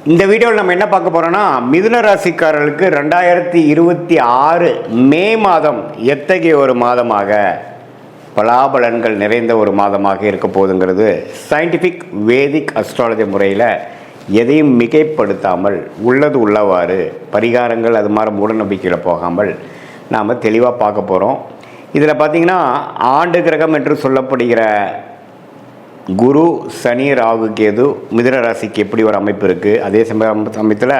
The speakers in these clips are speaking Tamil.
இந்த வீடியோவில் நம்ம என்ன பார்க்க போகிறோம்னா, மிதுன ராசிக்காரர்களுக்கு 2026 மே மாதம் எத்தகைய ஒரு மாதமாக, பலாபலன்கள் நிறைந்த ஒரு மாதமாக இருக்க போகுதுங்கிறது சயின்டிஃபிக் வேதிக் அஸ்ட்ராலஜி முறையில் எதையும் மிகைப்படுத்தாமல் உள்ளது உள்ளவாறு பரிகாரங்கள் அது மாதிரி மூடநம்பிக்கையில் போகாமல் நாம் தெளிவாக பார்க்க போகிறோம். இதில் பார்த்திங்கன்னா ஆண்டு கிரகம் என்று சொல்லப்படுகிற குரு, சனி, ராகு, கேது மிதுன ராசிக்கு எப்படி ஒரு அமைப்பு இருக்குது, அதே சமயத்தில்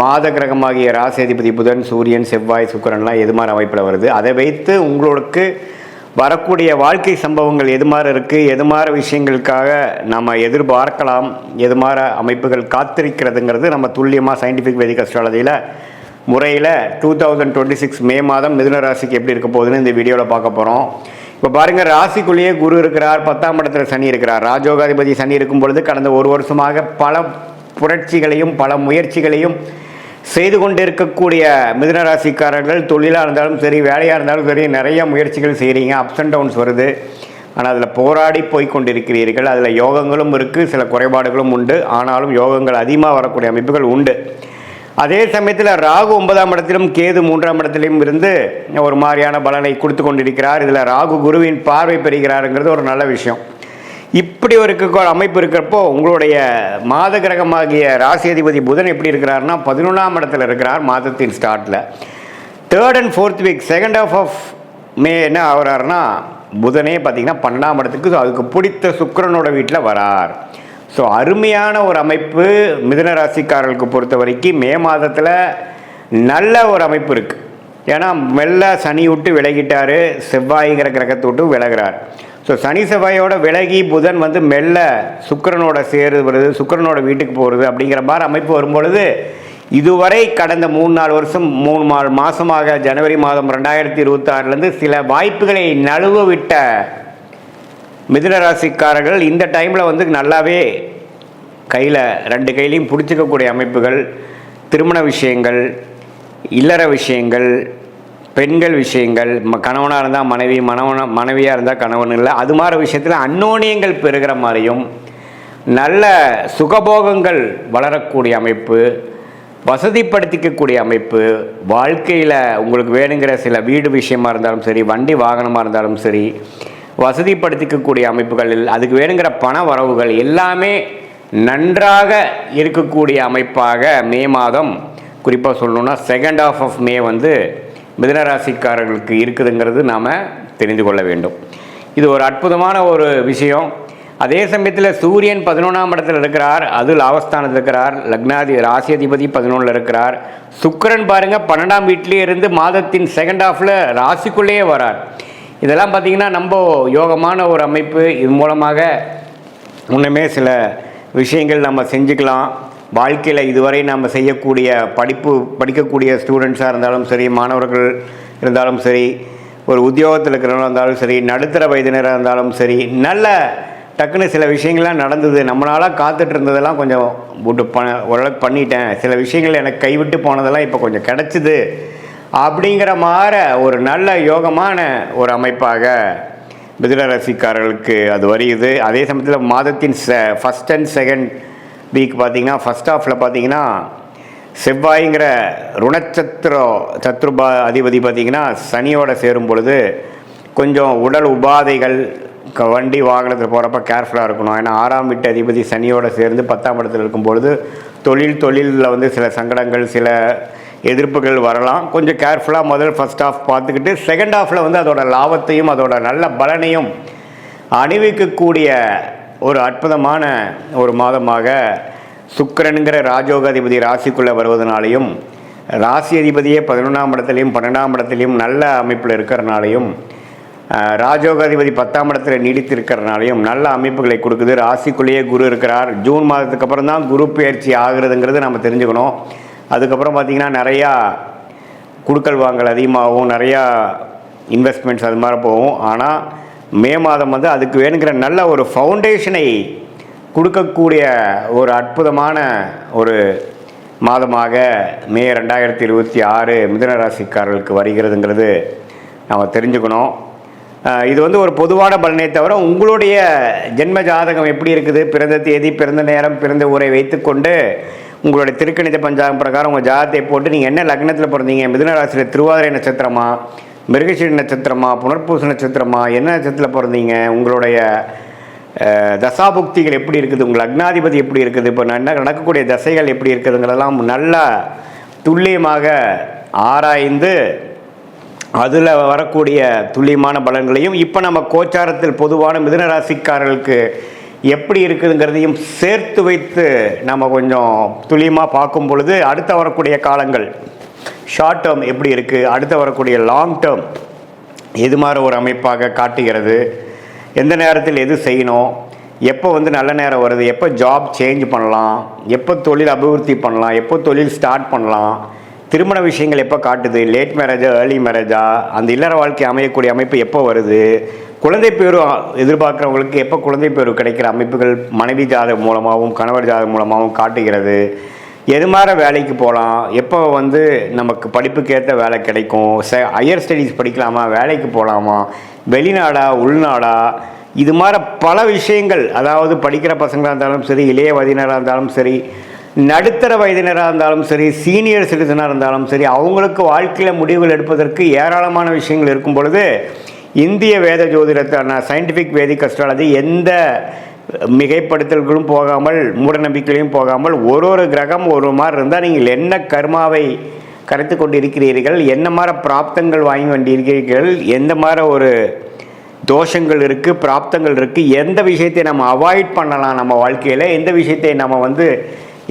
மாத கிரகமாகிய ராசி அதிபதி புதன், சூரியன், செவ்வாய், சுக்கிரன்லாம் எது மாதிரி அமைப்பில் வருது, அதை வைத்து உங்களுக்கு வரக்கூடிய வாழ்க்கை சம்பவங்கள் எது மாதிரி இருக்குது, எது மாதிரி விஷயங்களுக்காக நம்ம எதிர்பார்க்கலாம், எது மாதிரி அமைப்புகள் காத்திருக்கிறதுங்கிறது நம்ம துல்லியமாக சயின்டிஃபிக் வேதிக் அஸ்ட்ராலஜியில் முறையில் 2026 மே மாதம் மிதுன ராசிக்கு எப்படி இருக்க போகுதுன்னு இந்த வீடியோவில் பார்க்க போகிறோம். இப்போ பாருங்கள், ராசிக்குள்ளேயே குரு இருக்கிறார், 10ஆம் இடத்துல சனி இருக்கிறார். ராஜோகாதிபதி சனி இருக்கும் பொழுது கடந்த ஒரு வருஷமாக பல புரட்சிகளையும் பல முயற்சிகளையும் செய்து கொண்டு இருக்கக்கூடிய மிதுன ராசிக்காரர்கள் தொழிலாக இருந்தாலும் சரி, வேலையாக இருந்தாலும் சரி, நிறைய முயற்சிகள் செய்கிறீங்க. அப்ஸ் அண்ட் டவுன்ஸ் வருது, ஆனால் அதில் போராடி போய் கொண்டிருக்கிறீர்கள். அதில் யோகங்களும் இருக்குது, சில குறைபாடுகளும் உண்டு. ஆனாலும் யோகங்கள் அதிகமாக வரக்கூடிய அமைப்புகள் உண்டு. அதே சமயத்தில் ராகு 9ஆம் இடத்திலும் கேது 3ஆம் இடத்திலும் இருந்து ஒரு மாதிரியான பலனை கொடுத்து கொண்டிருக்கிறார். இதில் ராகு குருவின் பார்வை பெறுகிறாருங்கிறது ஒரு நல்ல விஷயம். இப்படி ஒரு அமைப்பு இருக்கிறப்போ உங்களுடைய மாத கிரகமாகிய ராசி அதிபதி புதன் எப்படி இருக்கிறாருன்னா 11ஆம் இடத்துல இருக்கிறார். மாதத்தின் ஸ்டார்ட்டில் 3rd and 4th week, second half of May என்ன ஆகிறாருன்னா புதனே பார்த்திங்கன்னா 12ஆம் இடத்துக்கு அதுக்கு பிடித்த சுக்கிரனோட வீட்டில் வரார். ஸோ அருமையான ஒரு அமைப்பு மிதுன ராசிக்காரர்களுக்கு பொறுத்த வரைக்கும் மே மாதத்தில் நல்ல ஒரு அமைப்பு இருக்குது. ஏன்னா மெல்ல சனி விட்டு விலகிட்டார், செவ்வாய்ங்கிற கிரகத்தை விட்டு விலகிறார். ஸோ சனி செவ்வாயோட விலகி புதன் வந்து மெல்ல சுக்கிரனோட சேருவது, சுக்கிரனோட வீட்டுக்கு போகிறது அப்படிங்கிற மாதிரி அமைப்பு வரும்பொழுது இதுவரை கடந்த 3-4 வருஷம் 3 மாதமாக ஜனவரி மாதம் 2026 சில வாய்ப்புகளை நழுவ விட்ட மிதுன ராசிக்காரர்கள் இந்த டைமில் வந்து நல்லாவே கையில் 2 கையிலையும் பிடிச்சிக்கக்கூடிய அமைப்புகள், திருமண விஷயங்கள், இல்லற விஷயங்கள், பெண்கள் விஷயங்கள், கணவனாக இருந்தால் மனைவி, மனைவியாக இருந்தால் கணவன் இல்லை, அது மாதிரி விஷயத்தில் அந்யோன்யங்கள் பெறுகிற மாதிரியும் நல்ல சுகபோகங்கள் வளரக்கூடிய அமைப்பு, வசதிப்படுத்திக்கக்கூடிய அமைப்பு, வாழ்க்கையில் உங்களுக்கு வேணுங்கிற சில வீடு விஷயமாக இருந்தாலும் சரி, வண்டி வாகனமாக இருந்தாலும் சரி, வசதிப்படுத்திக்கக்கூடிய அமைப்புகளில் அதுக்கு வேணுங்கிற பண வரவுகள் எல்லாமே நன்றாக இருக்கக்கூடிய அமைப்பாக மே மாதம், குறிப்பாக சொல்லணுன்னா செகண்ட் ஹாஃப் ஆஃப் மே வந்து மிதுனராசிக்காரர்களுக்கு இருக்குதுங்கிறது நாம் தெரிந்து கொள்ள வேண்டும். இது ஒரு அற்புதமான ஒரு விஷயம். அதே சமயத்தில் சூரியன் 11ஆம் இடத்தில் இருக்கிறார், அது லாபஸ்தானத்தில் இருக்கிறார். லக்னாதி ராசி அதிபதி 11ல் இருக்கிறார். சுக்கிரன் பாருங்கள் 12ஆம் வீட்டிலே இருந்து மாதத்தின் செகண்ட் ஹாஃபில் ராசிக்குள்ளேயே வரார். இதெல்லாம் பார்த்திங்கன்னா நம்ம யோகமான ஒரு அமைப்பு. இது மூலமாக இன்னுமே சில விஷயங்கள் நம்ம செஞ்சுக்கலாம். வாழ்க்கையில் இதுவரை நம்ம செய்யக்கூடிய படிக்கக்கூடிய ஸ்டூடெண்ட்ஸாக இருந்தாலும் சரி, மாணவர்கள் இருந்தாலும் சரி, ஒரு உத்தியோகத்தில் இருக்கிறவங்க இருந்தாலும் சரி, நடுத்தர வயதினராக இருந்தாலும் சரி, நல்ல டக்குன்னு சில விஷயங்கள்லாம் நடந்தது. நம்மளால் காத்துட்டு இருந்ததெல்லாம் கொஞ்சம் ஓரளவுக்கு பண்ணிட்டேன், சில விஷயங்கள் எனக்கு கைவிட்டு போனதெல்லாம் இப்போ கொஞ்சம் கிடச்சிது அப்படிங்கிற மாதிரி ஒரு நல்ல யோகமான ஒரு அமைப்பாக மிதுன ராசிக்காரர்களுக்கு அது வருகிறது. அதே சமயத்தில் மாதத்தின் ஃபஸ்ட் அண்ட் செகண்ட் வீக் பார்த்திங்கன்னா ஃபஸ்ட் ஹாஃபில் பார்த்திங்கன்னா செவ்வாய்ங்கிற சத்ருபா அதிபதி பார்த்திங்கன்னா சனியோட சேரும் பொழுது கொஞ்சம் உடல் உபாதைகள், வண்டி வாகனத்தில் போகிறப்ப கேர்ஃபுல்லாக இருக்கணும். ஏன்னா 6ஆம் வீட்டு அதிபதி சனியோடு சேர்ந்து 10ஆம் இடத்துல இருக்கும் பொழுது தொழிலில் வந்து சில சங்கடங்கள், சில எதிர்ப்புகள் வரலாம். கொஞ்சம் கேர்ஃபுல்லாக முதல் ஃபஸ்ட் ஹாஃப் பார்த்துக்கிட்டு செகண்ட் ஹாஃபில் வந்து அதோட லாபத்தையும் அதோட நல்ல பலனையும் அணிவிக்கக்கூடிய ஒரு அற்புதமான ஒரு மாதமாக சுக்கிரனுங்கிற ராஜோகாதிபதி ராசிக்குள்ளே வருவதனாலையும், ராசி அதிபதியே 11ஆம் இடத்துலையும் 12ஆம் இடத்துலையும் நல்ல அமைப்பில் இருக்கிறனாலையும், ராஜோகாதிபதி 10ஆம் இடத்துல நீடித்திருக்கிறனாலையும் நல்ல அமைப்புகளை கொடுக்குது. ராசிக்குள்ளேயே குரு இருக்கிறார். ஜூன் மாதத்துக்கு அப்புறம் தான் குரு பயிற்சி ஆகுறதுங்கிறது நம்ம தெரிஞ்சுக்கணும். அதுக்கப்புறம் பார்த்திங்கன்னா நிறையா குடுக்கல் வாங்கல் அதிகமாகவும், நிறையா இன்வெஸ்ட்மெண்ட்ஸ் அது மாதிரி போகும். ஆனால் மே மாதம் வந்து அதுக்கு வேணுங்கிற நல்ல ஒரு ஃபவுண்டேஷனை கொடுக்கக்கூடிய ஒரு அற்புதமான ஒரு மாதமாக மே 2026 மிதுன ராசிக்காரர்களுக்கு வருகிறதுங்கிறது நாம் தெரிஞ்சுக்கணும். இது வந்து ஒரு பொதுவான பலனே தவிர உங்களுடைய ஜென்ம ஜாதகம் எப்படி இருக்குது, பிறந்த தேதி, பிறந்த நேரம், பிறந்த ஊரை வைத்துக்கொண்டு உங்களுடைய திருக்கணித பஞ்சாங்கம் பிரகாரம் உங்கள் ஜாதகத்தை போட்டு நீங்கள் என்ன லக்னத்தில் பிறந்தீங்க, மிதுன ராசியில் திருவாதிரை நட்சத்திரமா, மிருகசீரி நட்சத்திரமா, புனர்பூச நட்சத்திரமா, என்ன நட்சத்திரத்தில் பிறந்தீங்க, உங்களுடைய தசாபுக்திகள் எப்படி இருக்குது, உங்கள் லக்னாதிபதி எப்படி இருக்குது, இப்போ நடக்கக்கூடிய தசைகள் எப்படி இருக்குதுங்கிறதெல்லாம் நல்லா துல்லியமாக ஆராய்ந்து அதில் வரக்கூடிய துல்லியமான பலன்களையும் இப்போ நம்ம கோச்சாரத்தில் பொதுவான மிதுன ராசிக்காரர்களுக்கு எப்படி இருக்குதுங்கிறதையும் சேர்த்து வைத்து நம்ம கொஞ்சம் துல்லியமாக பார்க்கும் பொழுது அடுத்த வரக்கூடிய காலங்கள் ஷார்ட் டேர்ம் எப்படி இருக்குது, அடுத்து வரக்கூடிய லாங் டேர்ம் எது மாதிரி ஒரு அமைப்பாக காட்டுகிறது, எந்த நேரத்தில் எது செய்யணும், எப்போ நல்ல நேரம் வருது, எப்போ ஜாப் சேஞ்ச் பண்ணலாம், எப்போ தொழில் அபிவிருத்தி பண்ணலாம், எப்போ தொழில் ஸ்டார்ட் பண்ணலாம், திருமண விஷயங்கள் எப்போ காட்டுது, லேட் மேரேஜா ஏர்லி மேரேஜா, அந்த இல்லற வாழ்க்கை அமையக்கூடிய அமைப்பு எப்போ வருது, குழந்தை பேரு எதிர்பார்க்குறவங்களுக்கு எப்போ குழந்தை பேரு கிடைக்கிற அமைப்புகள் மனைவி ஜாதகம் மூலமாகவும் கணவர் ஜாதகம் மூலமாகவும் காட்டுகிறது, எது மாதிரி வேலைக்கு போகலாம், எப்போ நமக்கு படிப்புக்கேற்ற வேலை கிடைக்கும், ஹையர் ஸ்டடீஸ் படிக்கலாமா, வேலைக்கு போகலாமா, வெளிநாடா உள்நாடா, இது மாதிரி பல விஷயங்கள். அதாவது படிக்கிற பசங்களாக இருந்தாலும் சரி, இளைய வயதினராக இருந்தாலும் சரி, நடுத்தர வயதினராக இருந்தாலும் சரி, சீனியர் சிட்டிசனாக இருந்தாலும் சரி, அவங்களுக்கு வாழ்க்கையில் முடிவுகள் எடுப்பதற்கு ஏராளமான விஷயங்கள் இருக்கும் பொழுது இந்திய வேத ஜோதிடத்தான சயின்டிஃபிக் வேதிக் அஸ்ட்ராலஜி எந்த மிகைப்படுத்தல்களும் போகாமல் மூடநம்பிக்கையிலையும் போகாமல் ஒரு கிரகம் ஒரு மாதிரி இருந்தால் நீங்கள் என்ன கர்மாவை கரைத்து கொண்டு இருக்கிறீர்கள், என்ன மாதிரி பிராப்தங்கள் வாங்கி கொண்டிருக்கிறீர்கள், எந்த மாதிரி ஒரு தோஷங்கள் இருக்குது, பிராப்தங்கள் இருக்குது, எந்த விஷயத்தை நம்ம அவாய்ட் பண்ணலாம் நம்ம வாழ்க்கையில், எந்த விஷயத்தை நம்ம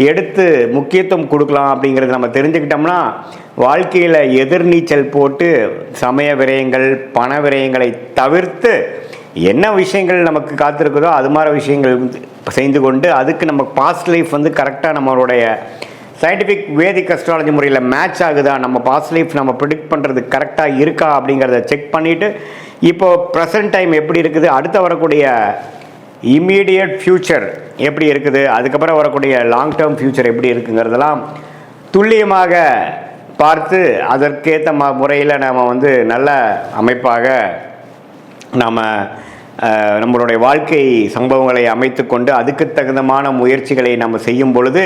எடுத்து முக்கியத்துவம் கொடுக்கலாம் அப்படிங்கிறது நம்ம தெரிஞ்சுக்கிட்டோம்னா வாழ்க்கையில் எதிர்நீச்சல் போட்டு சமய விரயங்கள் பண விரயங்களை தவிர்த்து என்ன விஷயங்கள் நமக்கு காத்திருக்குதோ அது மாதிரி விஷயங்கள் செய்து கொண்டு அதுக்கு நம்ம பாஸ்ட் லைஃப் கரெக்டாக நம்மளுடைய சயின்டிஃபிக் வேதிக் அஸ்ட்ராலஜி முறையில் மேட்ச் ஆகுதா, நம்ம பாஸ்ட் லைஃப் நம்ம ப்ரிடிக்ட் பண்ணுறது கரெக்டாக இருக்கா அப்படிங்கிறத செக் பண்ணிவிட்டு இப்போது ப்ரெசன்ட் டைம் எப்படி இருக்குது, அடுத்து வரக்கூடிய இம்மீடியட் ஃப்யூச்சர் எப்படி இருக்குது, அதுக்கப்புறம் வரக்கூடிய லாங் டேர்ம் ஃப்யூச்சர் எப்படி இருக்குங்கிறதெல்லாம் துல்லியமாக பார்த்து அதற்கேற்ற முறையில் நாம் நல்ல அமைப்பாக நாம் நம்மளுடைய வாழ்க்கை சம்பவங்களை அமைத்து கொண்டு அதுக்கு தகுந்தமான முயற்சிகளை நம்ம செய்யும் பொழுது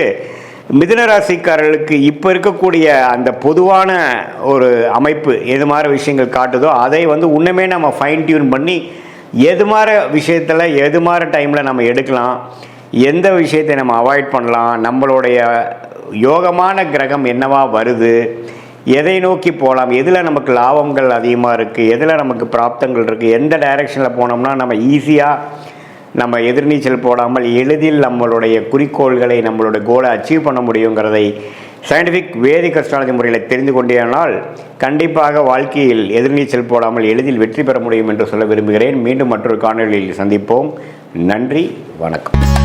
மிதுனராசிக்காரர்களுக்கு இப்போ இருக்கக்கூடிய அந்த பொதுவான ஒரு அமைப்பு எது மாதிரி விஷயங்கள் காட்டுதோ அதை இன்னுமே நம்ம ஃபைன் டியூன் பண்ணி எது மாதிரி விஷயத்தில் எது மாதிரி டைமில் நம்ம எடுக்கலாம், எந்த விஷயத்தை நம்ம அவாய்ட் பண்ணலாம், நம்மளுடைய யோகமான கிரகம் என்னவா வருது, எதை நோக்கி போகலாம், எதில் நமக்கு லாபங்கள் அதிகமாக இருக்குது, எதில் நமக்கு பிராப்தங்கள் இருக்குது, எந்த டைரெக்ஷனில் போனோம்னா நம்ம ஈஸியாக நம்ம எதிர்நீச்சல் போடாமல் எளிதில் நம்மளுடைய குறிக்கோள்களை நம்மளுடைய கோலை அச்சீவ் பண்ண முடியுங்கிறதை சயின்டிஃபிக் வேதிக் அஸ்ட்ராலஜி முறையில் தெரிந்து கொண்டேனால் கண்டிப்பாக வாழ்க்கையில் எதிர்நீச்சல் போடாமல் எளிதில் வெற்றி பெற முடியும் என்று சொல்ல விரும்புகிறேன். மீண்டும் மற்றொரு காணொளியில் சந்திப்போம். நன்றி, வணக்கம்.